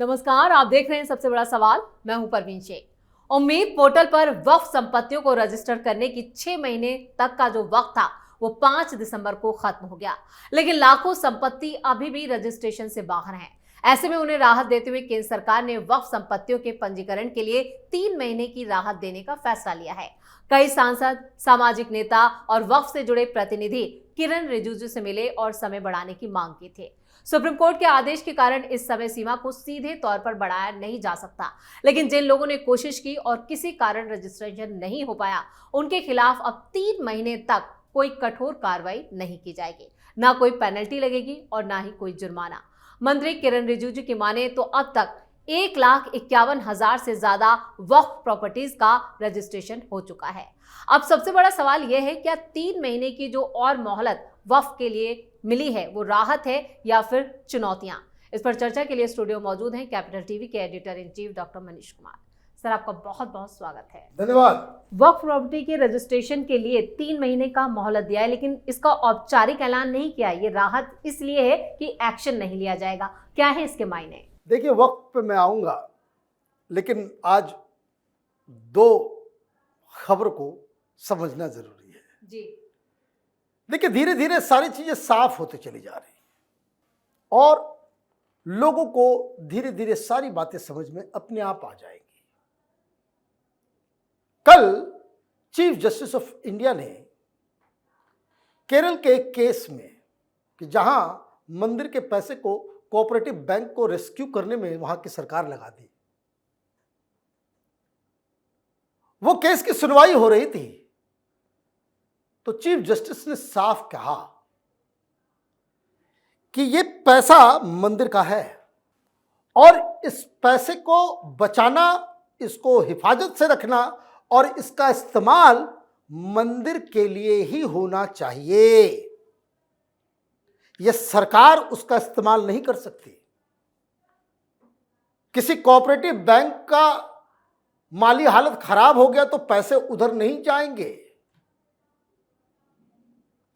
नमस्कार, आप देख रहे हैं सबसे बड़ा सवाल। मैं हूं परवीन शेख। उम्मीद पोर्टल पर वक्फ संपत्तियों को रजिस्टर करने की 6 महीने तक का जो वक्त था वो 5 दिसंबर को खत्म हो गया, लेकिन लाखों संपत्ति अभी भी रजिस्ट्रेशन से बाहर हैं। ऐसे में उन्हें राहत देते हुए केंद्र सरकार ने वक्फ संपत्तियों के पंजीकरण के लिए 3 महीने की राहत देने का फैसला लिया है। कई सांसद, सामाजिक नेता और वक्फ से जुड़े प्रतिनिधि किरण रिजिजू से मिले और समय बढ़ाने की मांग की थी। सुप्रीम कोर्ट के आदेश के कारण इस समय सीमा को सीधे तौर पर बढ़ाया नहीं जा सकता, लेकिन जिन लोगों ने कोशिश की और किसी कारण रजिस्ट्रेशन नहीं हो पाया, उनके खिलाफ अब 3 महीने तक कोई कठोर कार्रवाई नहीं की जाएगी, ना कोई पेनल्टी लगेगी और ना ही कोई जुर्माना। मंत्री किरण रिजिजू की माने तो अब तक 1,51,000 से ज्यादा वक्फ प्रॉपर्टीज का रजिस्ट्रेशन हो चुका है। अब सबसे बड़ा सवाल यह है, क्या 3 महीने की जो और मोहलत वक्फ के लिए मिली है वो राहत है या फिर चुनौतियां? इस पर चर्चा के लिए स्टूडियो मौजूद हैं कैपिटल टीवी के editor in chief doctor Manish Kumar. Sir, आपका बहुत बहुत स्वागत है। धन्यवाद। वक्फ प्रॉपर्टी के रजिस्ट्रेशन के लिए 3 महीने का मोहलत दिया है, लेकिन इसका औपचारिक ऐलान नहीं किया। ये राहत इसलिए है कि एक्शन नहीं लिया जाएगा। क्या है इसके मायने? देखिए, वक्त पे मैं आऊंगा, लेकिन आज 2 खबर को समझना जरूरी है जी। देखिए, धीरे धीरे सारी चीजें साफ होती चली जा रही और लोगों को धीरे धीरे सारी बातें समझ में अपने आप आ जाएंगी। कल चीफ जस्टिस ऑफ इंडिया ने केरल के एक केस में कि जहां मंदिर के पैसे को कोऑपरेटिव बैंक को रेस्क्यू करने में वहां की सरकार लगा दी, वो केस की सुनवाई हो रही थी, तो चीफ जस्टिस ने साफ कहा कि ये पैसा मंदिर का है और इस पैसे को बचाना, इसको हिफाजत से रखना और इसका इस्तेमाल मंदिर के लिए ही होना चाहिए। यह सरकार उसका इस्तेमाल नहीं कर सकती। किसी कोऑपरेटिव बैंक का माली हालत खराब हो गया तो पैसे उधर नहीं जाएंगे,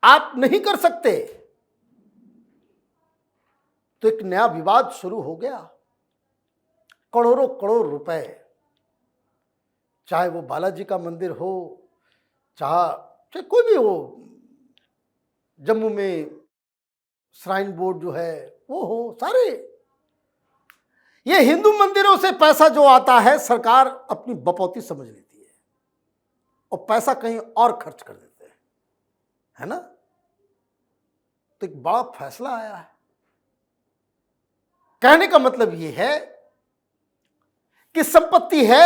आप नहीं कर सकते। तो एक नया विवाद शुरू हो गया। करोड़ों करोड़ रुपए, चाहे वो बालाजी का मंदिर हो, चाहे कोई भी हो, जम्मू में श्राइन बोर्ड जो है वो हो, सारे ये हिंदू मंदिरों से पैसा जो आता है सरकार अपनी बपौती समझ लेती है और पैसा कहीं और खर्च कर देते हैं, है ना। तो एक बड़ा फैसला आया है। कहने का मतलब ये है कि संपत्ति है,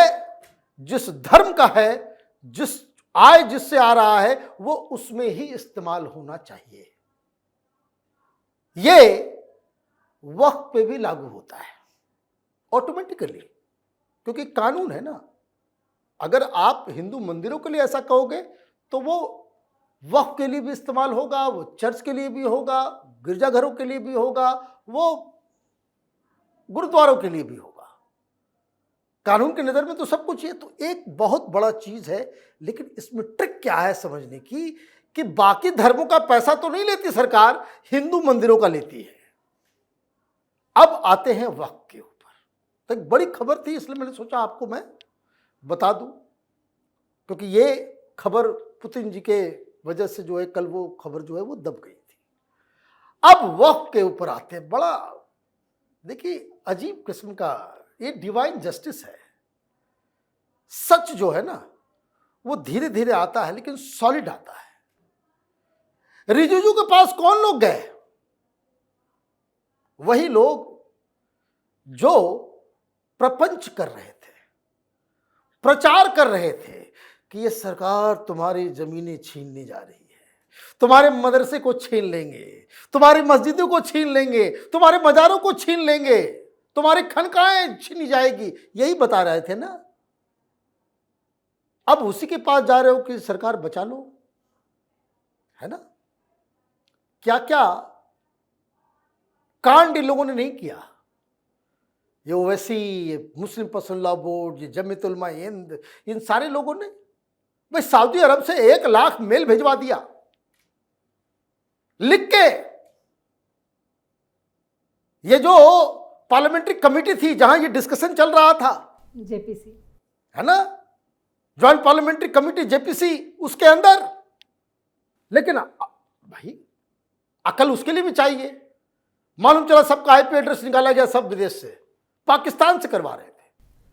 जिस धर्म का है, जिस आय जिससे आ रहा है, वो उसमें ही इस्तेमाल होना चाहिए। ये वक्फ पे भी लागू होता है ऑटोमेटिकली, क्योंकि कानून है ना। अगर आप हिंदू मंदिरों के लिए ऐसा कहोगे तो वो वक्फ के लिए भी इस्तेमाल होगा, वो चर्च के लिए भी होगा, गिरजाघरों के लिए भी होगा, वो गुरुद्वारों के लिए भी होगा। कानून की नजर में तो सब कुछ है। तो एक बहुत बड़ा चीज है, लेकिन इसमें ट्रिक क्या है समझने की, कि बाकी धर्मों का पैसा तो नहीं लेती सरकार, हिंदू मंदिरों का लेती है। अब आते हैं वक्फ के ऊपर। तो एक बड़ी खबर थी, इसलिए मैंने सोचा आपको मैं बता दूं, क्योंकि ये खबर पुतिन जी के वजह से जो है, कल वो खबर जो है वो दब गई थी। अब वक्फ के ऊपर आते हैं। बड़ा देखिए अजीब किस्म का ये डिवाइन जस्टिस है। सच जो है ना वो धीरे धीरे आता है, लेकिन सॉलिड आता है। रिजिजू के पास कौन लोग गए? वही लोग जो प्रपंच कर रहे थे, प्रचार कर रहे थे कि ये सरकार तुम्हारी जमीनें छीनने जा रही है, तुम्हारे मदरसे को छीन लेंगे, तुम्हारी मस्जिदों को छीन लेंगे, तुम्हारे मजारों को छीन लेंगे, तुम्हारी खनकाएं छीनी जाएगी, यही बता रहे थे ना। अब उसी के पास जा रहे हो कि सरकार बचा लो, है ना। क्या क्या कांड इन लोगों ने नहीं किया। ये ओवैसी, ये मुस्लिम पर्सनल लॉ बोर्ड, ये जमीयत उलमा हिंद, इन सारे लोगों ने भाई सऊदी अरब से 1 लाख मेल भिजवा दिया लिख के। ये जो पार्लियामेंट्री कमेटी थी जहां ये डिस्कशन चल रहा था, जेपीसी, है ना, ज्वाइंट पार्लियामेंट्री कमेटी जेपीसी, उसके अंदर। लेकिन भाई अकल उसके लिए भी चाहिए। मालूम चला सबका आईपी एड्रेस निकाला गया, सब विदेश से, पाकिस्तान से करवा रहे थे।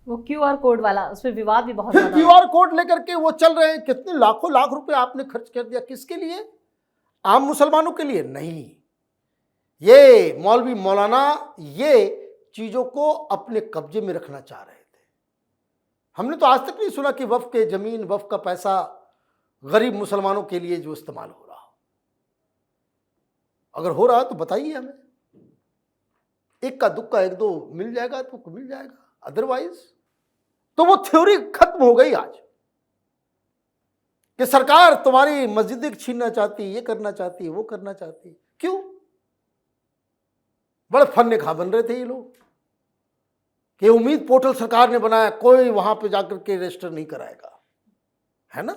वो क्यूआर कोड वाला, उस पर विवाद भी बहुत फिर ज्यादा क्यूआर कोड लेकर के वो चल रहे हैं, कितने लाखों लाख रुपए आपने खर्च कर दिया, किसके लिए? आम मुसलमानों के लिए नहीं। ये मौलवी मौलाना ये चीजों को अपने कब्जे में रखना चाह रहे थे। हमने तो आज तक नहीं सुना कि वक्फ के जमीन, वक्फ का पैसा गरीब मुसलमानों के लिए जो इस्तेमाल हो रहा हो। अगर हो रहा है तो बताइए हमें। एक का दुक्का एक दो मिल जाएगा तो मिल जाएगा, अदरवाइज तो वो थ्योरी खत्म हो गई आज कि सरकार तुम्हारी मस्जिदें छीनना चाहती है, ये करना चाहती है, वो करना चाहती है। क्यों? बड़े फन्ने खा बन रहे थे ये लोग कि उम्मीद पोर्टल सरकार ने बनाया, कोई वहां पे जाकर के रजिस्टर नहीं कराएगा, है ना।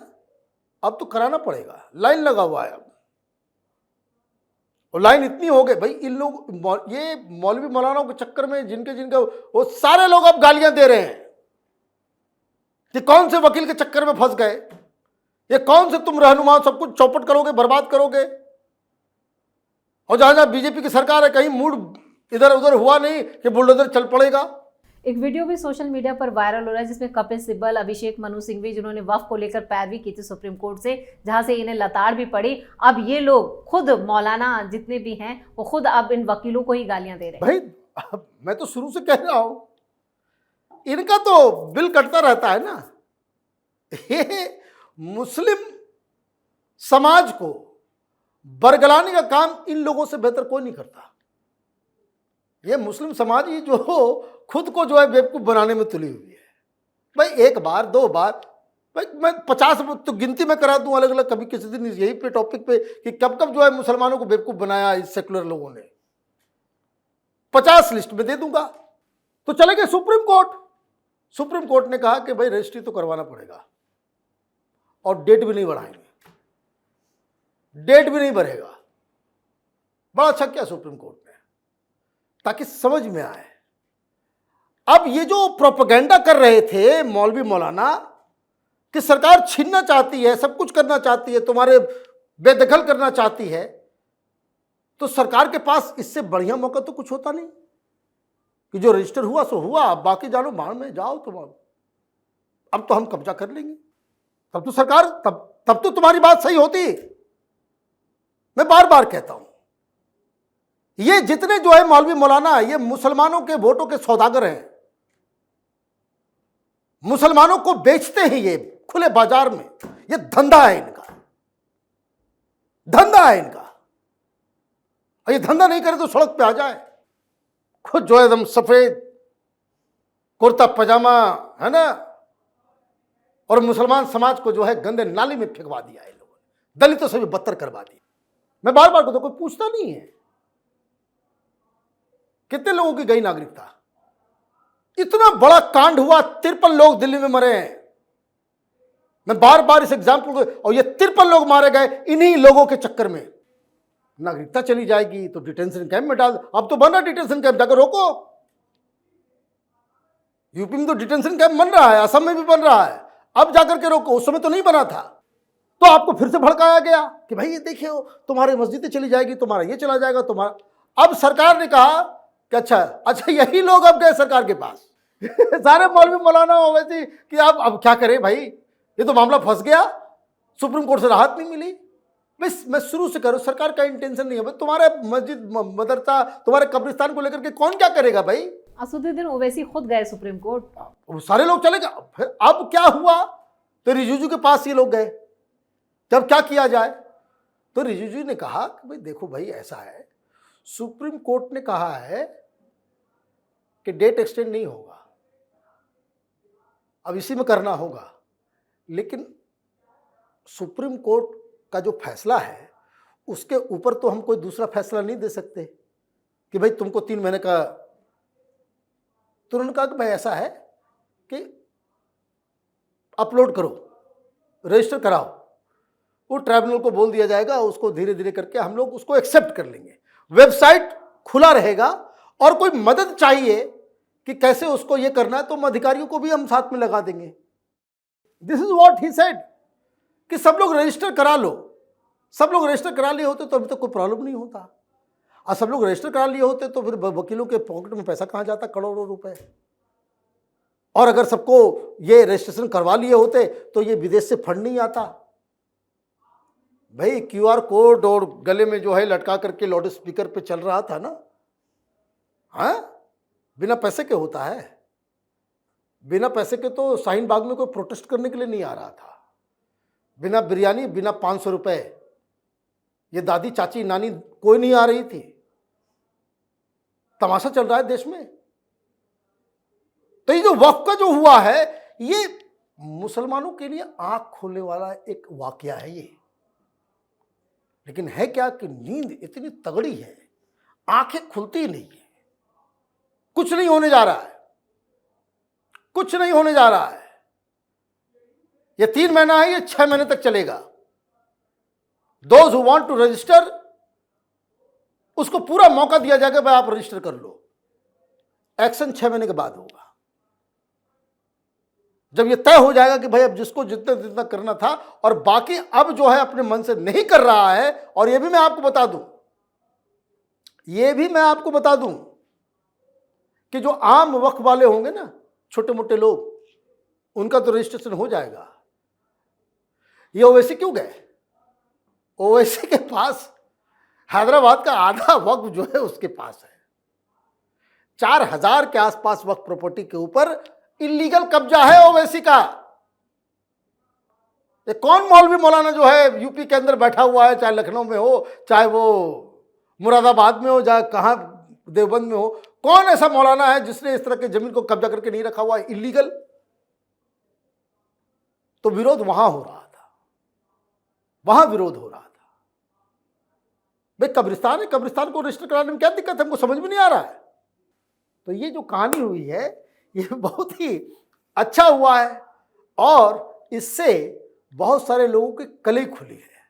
अब तो कराना पड़ेगा, लाइन लगा हुआ है अब, और लाइन इतनी हो गई भाई। इन लोग ये मौलवी मौलानाओं के चक्कर में जिनके जिनके वो सारे लोग अब गालियां दे रहे हैं कि कौन से वकील के चक्कर में फंस गए, ये कौन से तुम रहनुमा सब कुछ चौपट करोगे, बर्बाद करोगे। और जहां जहां बीजेपी की सरकार है कहीं मूड इधर उधर हुआ नहीं कि बुलडोजर चल पड़ेगा। एक वीडियो भी सोशल मीडिया पर वायरल हो रहा है जिसमें कपिल सिब्बल, अभिषेक मनु सिंघवी, जिन्होंने वक्फ को लेकर पैरवी की थी सुप्रीम कोर्ट से, जहां से इन्हें लताड़ भी पड़ी। अब ये लोग खुद मौलाना जितने भी हैं वो खुद अब इन वकीलों को ही गालियां दे रहे हैं। भाई मैं तो शुरू से कह रहा हूं, इनका तो बिल कटता रहता है ना। ये मुस्लिम समाज को बरगलाने का काम इन लोगों से बेहतर कोई नहीं करता। ये मुस्लिम समाज ही जो खुद को जो है बेवकूफ बनाने में तुली हुई है। भाई एक बार दो बार, भाई मैं 50 तो गिनती में करा दूं अलग अलग, कभी किसी दिन यही पे टॉपिक पे कि कब कब जो है मुसलमानों को बेवकूफ बनाया इस सेकुलर लोगों ने, 50 लिस्ट में दे दूंगा। तो चले गए सुप्रीम कोर्ट। सुप्रीम कोर्ट ने कहा कि भाई रजिस्ट्री तो करवाना पड़ेगा और डेट भी नहीं बढ़ाएंगे, डेट भी नहीं बढ़ेगा। बड़ा अच्छा किया सुप्रीम कोर्ट ने, ताकि समझ में आए। अब ये जो प्रोपेगेंडा कर रहे थे मौलवी मौलाना कि सरकार छीनना चाहती है, सब कुछ करना चाहती है, तुम्हारे बेदखल करना चाहती है, तो सरकार के पास इससे बढ़िया मौका तो कुछ होता नहीं कि जो रजिस्टर हुआ सो हुआ, बाकी जानो बाढ़ में जाओ तुम, अब तो हम कब्जा कर लेंगे। तब तो सरकार तब तो तुम्हारी बात सही होती। मैं बार बार कहता हूं, ये जितने जो है मौलवी मौलाना, ये मुसलमानों के वोटों के सौदागर हैं, मुसलमानों को बेचते हैं ये खुले बाजार में। ये धंधा है इनका, धंधा है इनका। और ये धंधा नहीं करे तो सड़क पे आ जाए, खुद जो है एकदम सफेद कुर्ता पजामा, है ना, और मुसलमान समाज को जो है गंदे नाली में फेंकवा दिया है लोगों ने, दलितों से भी बदतर करवा दिया। मैं बार बार कहता हूं, कोई पूछता नहीं है कितने लोगों की गई नागरिकता। इतना बड़ा कांड हुआ, 53 लोग दिल्ली में मरे हैं। मैं बार बार इस एग्जाम्पल को, और ये 53 लोग मारे गए इन्हीं लोगों के चक्कर में। नागरिकता चली जाएगी तो डिटेंशन कैंप में डाल, अब तो बन रहा डिटेंशन कैंप, जाकर रोको। यूपी में तो डिटेंशन कैंप बन रहा है, असम में भी बन रहा है, अब जाकर के रोको। उस समय तो नहीं बना था, तो आपको फिर से भड़काया गया कि भाई ये देखिए तुम्हारी मस्जिदें चली जाएगी, तुम्हारा ये चला जाएगा, तुम्हारा। अब सरकार ने कहा कि अच्छा यही लोग अब गए सरकार के पास सारे मौलवी मौलाना हो वैसे कि अब क्या करें भाई, ये तो मामला फंस गया, सुप्रीम कोर्ट से राहत नहीं मिली। बस मैं शुरू से करूं, सरकार का इंटेंशन नहीं है भाई, तुम्हारे मस्जिद मदरसा तुम्हारे कब्रिस्तान को लेकर के कौन क्या करेगा भाई। असदुद्दीन ओवैसी खुद गए सुप्रीम कोर्ट, सारे लोग चले गए। फिर अब क्या हुआ, तो रिजिजू के पास ये लोग गए, जब क्या किया जाए। तो रिजिजू ने कहा कि भाई देखो भाई ऐसा है, सुप्रीम कोर्ट ने कहा है कि डेट एक्सटेंड नहीं होगा, अब इसी में करना होगा। लेकिन सुप्रीम कोर्ट का जो फैसला है उसके ऊपर तो हम कोई दूसरा फैसला नहीं दे सकते कि भाई तुमको 3 महीने का। तो उन्होंने कहा कि भाई ऐसा है कि अपलोड करो, रजिस्टर कराओ, वो ट्राइब्यूनल को बोल दिया जाएगा, उसको धीरे धीरे करके हम लोग उसको एक्सेप्ट कर लेंगे। वेबसाइट खुला रहेगा और कोई मदद चाहिए कि कैसे उसको ये करना है, तो हम अधिकारियों को भी हम साथ में लगा देंगे। This is what he said कि सब लोग रजिस्टर करा लो। सब लोग रजिस्टर करा लिए होते तो अभी तक कोई प्रॉब्लम नहीं होता। और सब लोग रजिस्टर करा लिए होते तो फिर वकीलों के पॉकेट में पैसा कहाँ जाता, करोड़ों रुपए। और अगर सबको ये रजिस्ट्रेशन करवा लिए होते तो ये विदेश से फंड नहीं आता। भाई क्यूआर कोड और गले में जो है लटका करके लाउड स्पीकर पे चल रहा था ना, हाँ, बिना पैसे के होता है। बिना पैसे के तो शाहीन बाग में कोई प्रोटेस्ट करने के लिए नहीं आ रहा था। बिना बिरयानी, बिना 500 रुपए, ये दादी चाची नानी कोई नहीं आ रही थी। तमाशा चल रहा है देश में। तो ये जो वक्फ का जो हुआ है, ये मुसलमानों के लिए आंख खोलने वाला एक वाकया है ये। लेकिन है क्या कि नींद इतनी तगड़ी है, आंखें खुलती नहीं है। कुछ नहीं होने जा रहा है, कुछ नहीं होने जा रहा है। ये 3 महीना है, ये 6 महीने तक चलेगा। Those who want to register, उसको पूरा मौका दिया जाएगा, भाई आप रजिस्टर कर लो। एक्शन 6 महीने के बाद होगा, जब ये तय हो जाएगा कि भाई अब जिसको जितना जितना करना था, और बाकी अब जो है अपने मन से नहीं कर रहा है। और ये भी मैं आपको बता दूं, कि जो आम वक्फ वाले होंगे ना, छोटे मोटे लोग, उनका तो रजिस्ट्रेशन हो जाएगा। ये ओवैसी क्यों गए? ओवैसी के पास हैदराबाद का आधा वक्फ जो है उसके पास है। 4000 के आसपास वक्फ प्रॉपर्टी के ऊपर इलीगल कब्जा है ओवैसी का। ये कौन मौलवी मौलाना जो है यूपी के अंदर बैठा हुआ है, चाहे लखनऊ में हो, चाहे वो मुरादाबाद में हो, चाहे कहां देवबंद में हो, कौन ऐसा मौलाना है जिसने इस तरह की जमीन को कब्जा करके नहीं रखा हुआ है इलीगल? तो विरोध वहां हो रहा था, वहां विरोध हो रहा था। भाई कब्रिस्तान है, कब्रिस्तान को रजिस्टर कराने में क्या दिक्कत है? हमको समझ में नहीं आ रहा है। तो ये जो कहानी हुई है, ये बहुत ही अच्छा हुआ है, और इससे बहुत सारे लोगों की कली खुली है।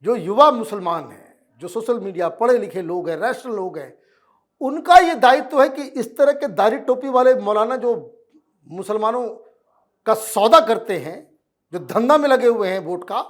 जो युवा मुसलमान हैं, जो सोशल मीडिया पढ़े लिखे लोग हैं, रैशनल लोग हैं, उनका ये दायित्व है कि इस तरह के दाढ़ी टोपी वाले मौलाना जो मुसलमानों का सौदा करते हैं, जो धंधा में लगे हुए हैं, वोट का,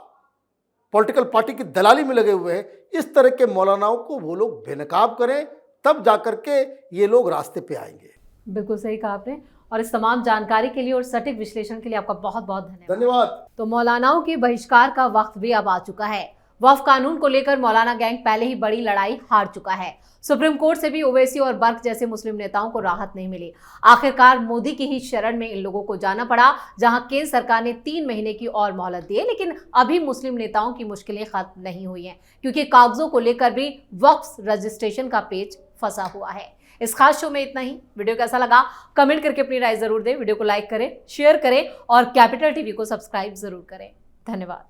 पॉलिटिकल पार्टी की दलाली में लगे हुए हैं, इस तरह के मौलानाओं को वो लोग बेनकाब करें, तब जाकर के ये लोग रास्ते पे आएंगे। बिल्कुल सही कहा आपने। और इस तमाम जानकारी के लिए और सटीक विश्लेषण के लिए आपका बहुत बहुत धन्यवाद। तो मौलानाओं के बहिष्कार का वक्त भी अब आ चुका है। वक्फ कानून को लेकर मौलाना गैंग पहले ही बड़ी लड़ाई हार चुका है। सुप्रीम कोर्ट से भी ओवैसी और बर्क जैसे मुस्लिम नेताओं को राहत नहीं मिली। आखिरकार मोदी की ही शरण में इन लोगों को जाना पड़ा, जहां केंद्र सरकार ने 3 महीने की और मोहलत दी है। लेकिन अभी मुस्लिम नेताओं की मुश्किलें खत्म नहीं हुई हैं, क्योंकि कागजों को लेकर भी वक्फ रजिस्ट्रेशन का पेच फंसा हुआ है। इस खास शो में इतना ही। वीडियो कैसा लगा कमेंट करके अपनी राय जरूर दें। वीडियो को लाइक करें, शेयर करें और कैपिटल टीवी को सब्सक्राइब जरूर करें। धन्यवाद।